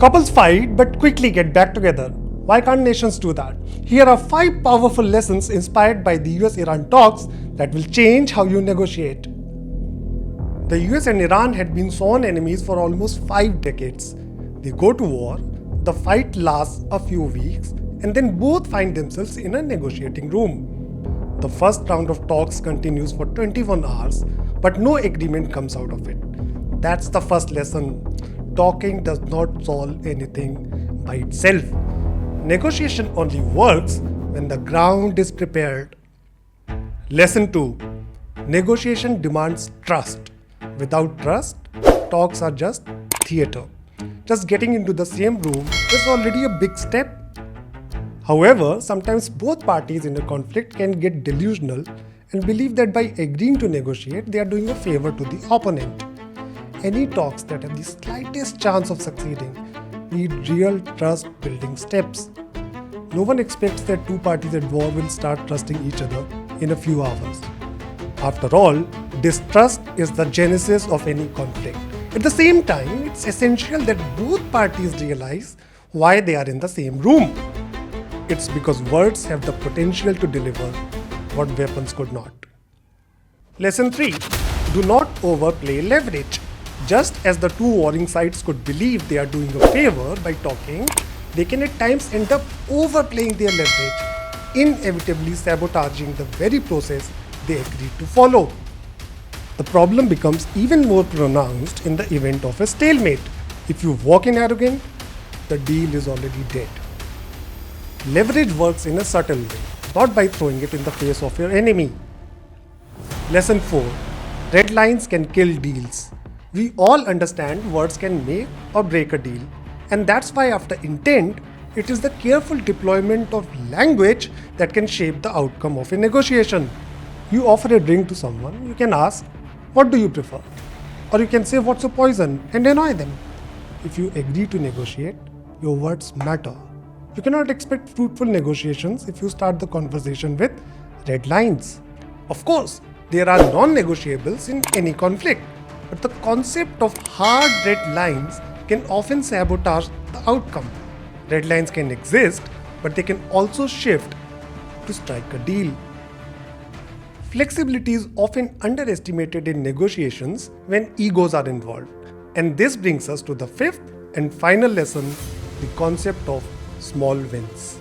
Couples fight but quickly get back together. Why can't nations do that? Here are 5 powerful lessons inspired by the US-Iran talks that will change how you negotiate. The US and Iran had been sworn enemies for almost 5 decades. They go to war, the fight lasts a few weeks, and then both find themselves in a negotiating room. The first round of talks continues for 21 hours, but no agreement comes out of it. That's the first lesson. Talking does not solve anything by itself. Negotiation only works when the ground is prepared. Lesson 2. Negotiation demands trust. Without trust, talks are just theater. Just getting into the same room is already a big step. However, sometimes both parties in a conflict can get delusional and believe that by agreeing to negotiate, they are doing a favor to the opponent. Any talks that have the slightest chance of succeeding need real trust-building steps. No one expects that two parties at war will start trusting each other in a few hours. After all, distrust is the genesis of any conflict. At the same time, it's essential that both parties realize why they are in the same room. It's because words have the potential to deliver what weapons could not. Lesson 3. Do not overplay leverage. Just as the two warring sides could believe they are doing a favor by talking, they can at times end up overplaying their leverage, inevitably sabotaging the very process they agreed to follow. The problem becomes even more pronounced in the event of a stalemate. If you walk in arrogant, the deal is already dead. Leverage works in a subtle way, not by throwing it in the face of your enemy. Lesson 4. Red lines can kill deals. We all understand words can make or break a deal, and that's why after intent, it is the careful deployment of language that can shape the outcome of a negotiation. You offer a drink to someone, you can ask, "What do you prefer?" Or you can say, "What's your poison?" and annoy them. If you agree to negotiate, your words matter. You cannot expect fruitful negotiations if you start the conversation with red lines. Of course, there are non-negotiables in any conflict, but the concept of hard red lines can often sabotage the outcome. Red lines can exist, but they can also shift to strike a deal. Flexibility is often underestimated in negotiations when egos are involved. And this brings us to the 5th and final lesson, the concept of small wins.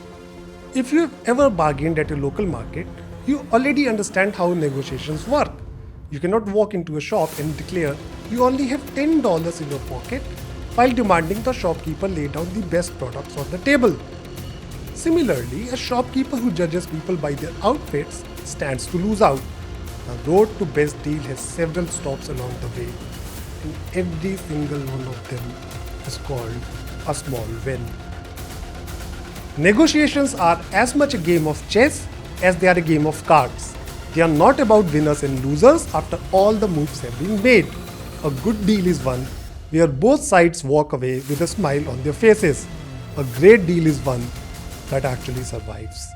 If you have ever bargained at a local market, you already understand how negotiations work. You cannot walk into a shop and declare you only have $10 in your pocket while demanding the shopkeeper lay down the best products on the table. Similarly, a shopkeeper who judges people by their outfits stands to lose out. The road to best deal has several stops along the way, and every single one of them is called a small win. Negotiations are as much a game of chess as they are a game of cards. They are not about winners and losers after all the moves have been made. A good deal is one where both sides walk away with a smile on their faces. A great deal is one that actually survives.